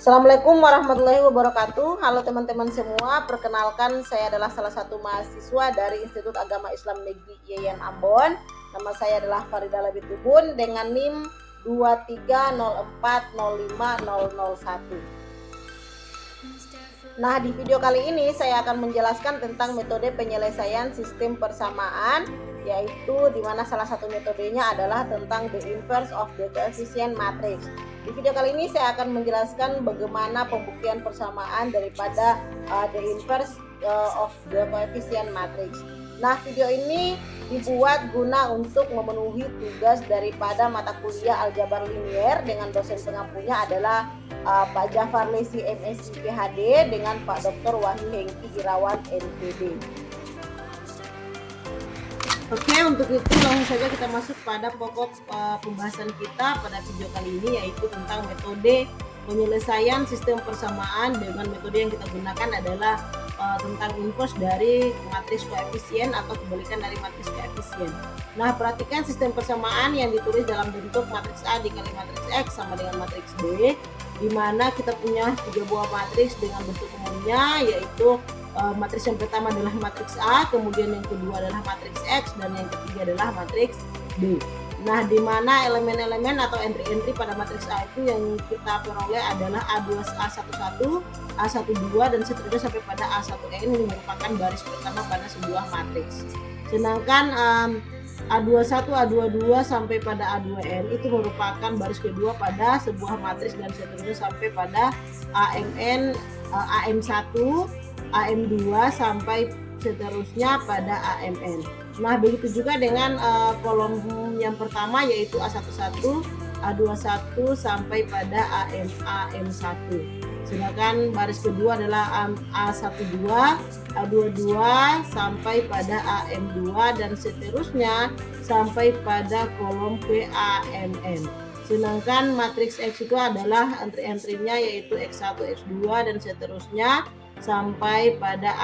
Assalamualaikum warahmatullahi wabarakatuh. Halo teman-teman semua, perkenalkan saya adalah salah satu mahasiswa dari Institut Agama Islam Negeri IAIN Ambon. Nama saya adalah Farida Labitubun dengan NIM 230405001. Nah, di video kali ini saya akan menjelaskan tentang metode penyelesaian sistem persamaan, yaitu di mana salah satu metodenya adalah tentang the inverse of the coefficient matrix. Di video kali ini saya akan menjelaskan bagaimana pembuktian persamaan daripada the inverse of the coefficient matrix. Nah, video ini dibuat guna untuk memenuhi tugas daripada mata kuliah aljabar linier dengan dosen pengampunya adalah Pak Jafar Lesi MSI PhD dengan Pak Dr. Wahyu Hengki Irawan NPD. Oke, untuk itu langsung saja kita masuk pada pokok pembahasan kita pada video kali ini, yaitu tentang metode penyelesaian sistem persamaan. Dengan metode yang kita gunakan adalah tentang inverse dari matriks koefisien atau kebalikan dari matriks koefisien. Nah, perhatikan sistem persamaan yang ditulis dalam bentuk matriks A dikali matriks X sama dengan matriks B, di mana kita punya 3 buah matriks dengan bentuk umumnya, yaitu matriks yang pertama adalah matriks A, kemudian yang kedua adalah matriks X, dan yang ketiga adalah matriks B. Nah, di mana elemen-elemen atau entry-entry pada matriks A itu yang kita peroleh adalah A11, A12, dan seterusnya sampai pada A1N yang merupakan baris pertama pada sebuah matriks. Sedangkan A21, A22 sampai pada A2N itu merupakan baris kedua pada sebuah matriks dan seterusnya sampai pada AM1, AM2 sampai seterusnya pada AMN. Nah, begitu juga dengan kolom yang pertama, yaitu A11, A21 sampai pada AM1. Sedangkan baris kedua adalah A12, A22 sampai pada AM2 dan seterusnya sampai pada kolom PAMN. Sedangkan matriks X itu adalah entry-entry-nya yaitu X1, X2 dan seterusnya sampai pada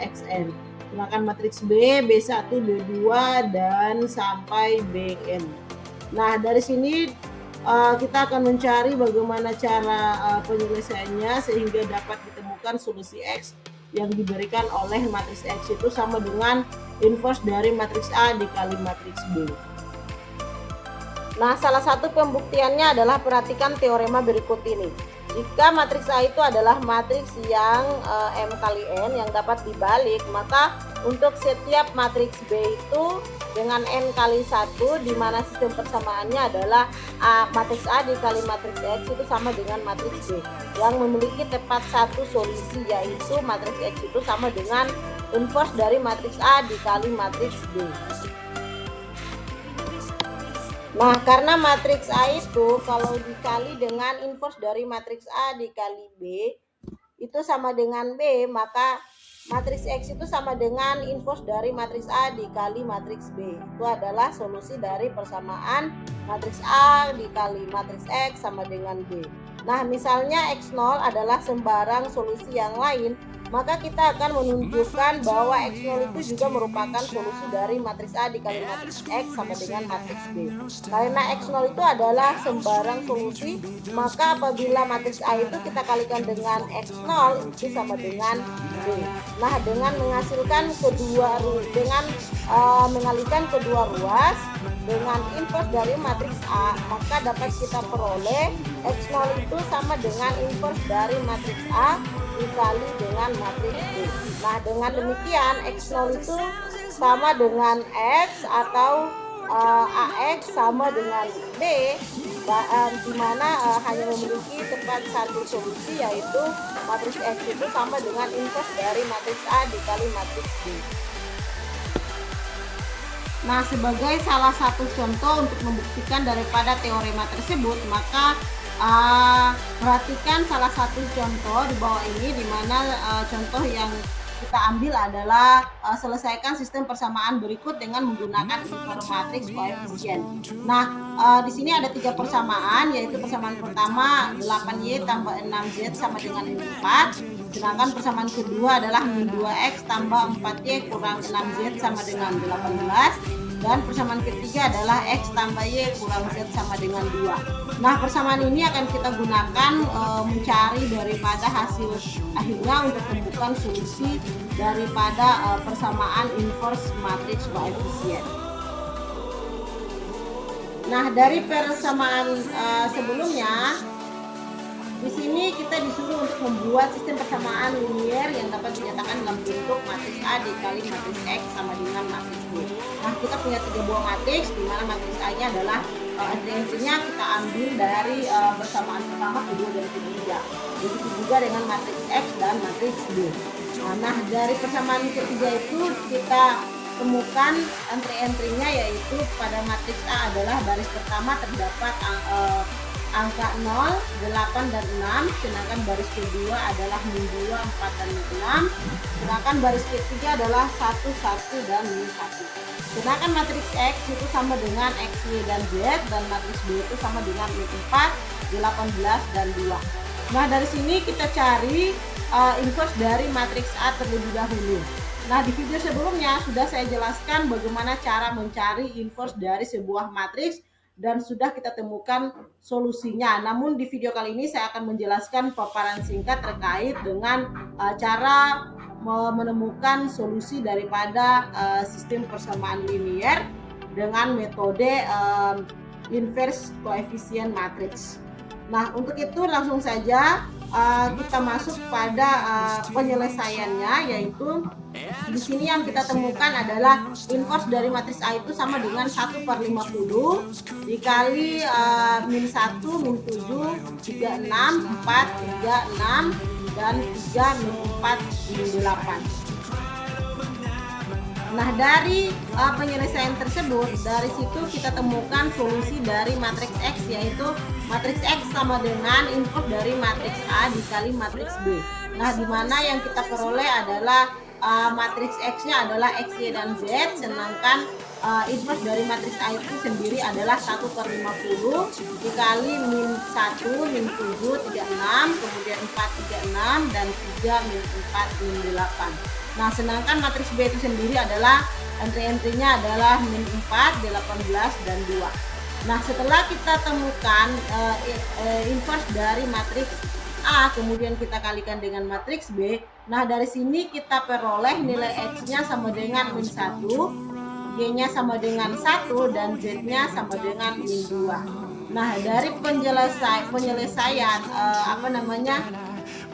XN. Sedangkan matriks B, B1, B2 dan sampai Bn. Nah, dari sini kita akan mencari bagaimana cara penyelesaiannya sehingga dapat ditemukan solusi X yang diberikan oleh matriks X itu sama dengan inverse dari matriks A dikali matriks B. Nah, salah satu pembuktiannya adalah perhatikan teorema berikut ini. Jika matriks A itu adalah matriks yang M kali N yang dapat dibalik, maka untuk setiap matriks B itu dengan N kali 1, di mana sistem persamaannya adalah matriks A dikali matriks X itu sama dengan matriks B yang memiliki tepat satu solusi, yaitu matriks X itu sama dengan inverse dari matriks A dikali matriks B. Nah, karena matriks A itu kalau dikali dengan inverse dari matriks A dikali B itu sama dengan B, maka matriks X itu sama dengan inverse dari matriks A dikali matriks B. Itu adalah solusi dari persamaan matriks A dikali matriks X sama dengan B. Nah, misalnya X0 adalah sembarang solusi yang lain, maka kita akan menunjukkan bahwa X0 itu juga merupakan solusi dari matriks A dikali matriks X sama dengan matriks B. Karena X0 itu adalah sembarang solusi, maka apabila matriks A itu kita kalikan dengan X0 itu sama dengan B. Nah, dengan menghasilkan mengalihkan kedua ruas dengan inverse dari matriks A, maka dapat kita peroleh X0 itu sama dengan inverse dari matriks A dikali dengan matriks B. Nah, dengan demikian X0 itu sama dengan X atau AX sama dengan B, di mana hanya memiliki tepat satu solusi, yaitu matriks X itu sama dengan inverse dari matriks A dikali matriks B. Nah, sebagai salah satu contoh untuk membuktikan daripada teorema tersebut, maka perhatikan salah satu contoh di bawah ini, di mana contoh yang kita ambil adalah selesaikan sistem persamaan berikut dengan menggunakan inverse matriks koefisien. Nah, di sini ada 3 persamaan, yaitu persamaan pertama 8Y tambah 6Z sama dengan 4. Sedangkan persamaan kedua adalah 2X tambah 4Y kurang 6Z sama dengan 18. Dan persamaan ketiga adalah X tambah Y kurang Z sama dengan 2. Nah, persamaan ini akan kita gunakan mencari daripada hasil akhirnya untuk menemukan solusi daripada persamaan inverse matriks koefisien. Nah, dari persamaan sebelumnya, di sini kita disuruh untuk membuat sistem persamaan linier yang dapat dinyatakan dalam bentuk matriks A dikali matriks X sama dengan matriks B. Nah, kita punya 3 buah matriks, di mana matriks A-nya adalah entry-nya kita ambil dari persamaan pertama, kedua, dan ketiga. Begitu juga dengan matriks X dan matriks B. Nah, dari persamaan ketiga itu kita temukan entry-entry-nya, yaitu pada matriks A adalah baris pertama terdapat angka 0, 8, dan 6, sedangkan baris kedua adalah min 2, 4, dan min 6, sedangkan baris ketiga adalah 1, 1, dan min 1. Sedangkan matriks X itu sama dengan X, Y, dan Z, dan matriks B itu sama dengan min 4, 18, dan 2. Nah, dari sini kita cari inverse dari matriks A terlebih dahulu. Nah, di video sebelumnya sudah saya jelaskan bagaimana cara mencari inverse dari sebuah matriks dan sudah kita temukan solusinya. Namun di video kali ini saya akan menjelaskan paparan singkat terkait dengan cara menemukan solusi daripada sistem persamaan linier dengan metode inverse koefisien matriks. Nah, untuk itu langsung saja kita masuk pada penyelesaiannya, yaitu di sini yang kita temukan adalah inverse dari matriks A itu sama dengan 1/50 dikali min 1, min 7, 36, 4, 36, dan 3, min 4, min 8. Nah, dari penyelesaian tersebut, dari situ kita temukan solusi dari matriks X, yaitu matriks X sama dengan inverse dari matriks A dikali matriks B. Nah, di mana yang kita peroleh adalah matriks X-nya adalah X, Y, dan Z, sedangkan inverse dari matriks A itu sendiri adalah 1/50 dikali min 1, min 7, 36, kemudian 4, 36, dan 3, min 4, min 8. Nah, sedangkan matriks B itu sendiri adalah entry-entry-nya adalah min 4, 18, dan 2. Nah, setelah kita temukan inverse dari matriks A, kemudian kita kalikan dengan matriks B. Nah, dari sini kita peroleh nilai X-nya sama dengan min 1, Y-nya sama dengan 1, dan Z-nya sama dengan min 2. Nah, dari penyelesaian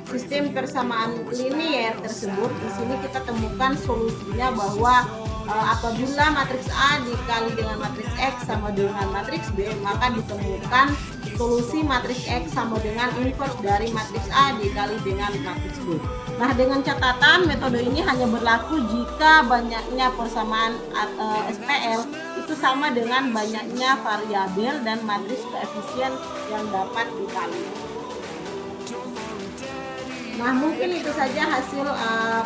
sistem persamaan linier tersebut, di sini kita temukan solusinya bahwa apabila matriks A dikali dengan matriks X sama dengan matriks B, maka ditemukan solusi matriks X sama dengan inverse dari matriks A dikali dengan matriks B. Nah, dengan catatan metode ini hanya berlaku jika banyaknya persamaan SPL itu sama dengan banyaknya variabel dan matriks koefisien yang dapat dikali. Nah, mungkin itu saja hasil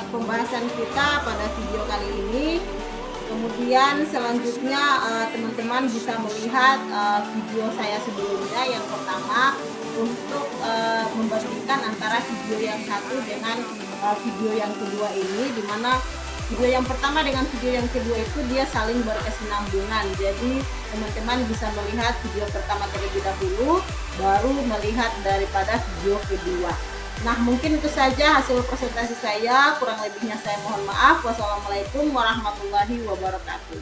pembahasan kita pada video kali ini. Kemudian selanjutnya teman-teman bisa melihat video saya sebelumnya. Yang pertama, untuk membandingkan antara video yang satu dengan video yang kedua ini, di mana video yang pertama dengan video yang kedua itu dia saling berkesinambungan. Jadi teman-teman bisa melihat video pertama terlebih dahulu, baru melihat daripada video kedua. Nah, mungkin itu saja hasil presentasi saya. Kurang lebihnya saya mohon maaf. Wassalamualaikum warahmatullahi wabarakatuh.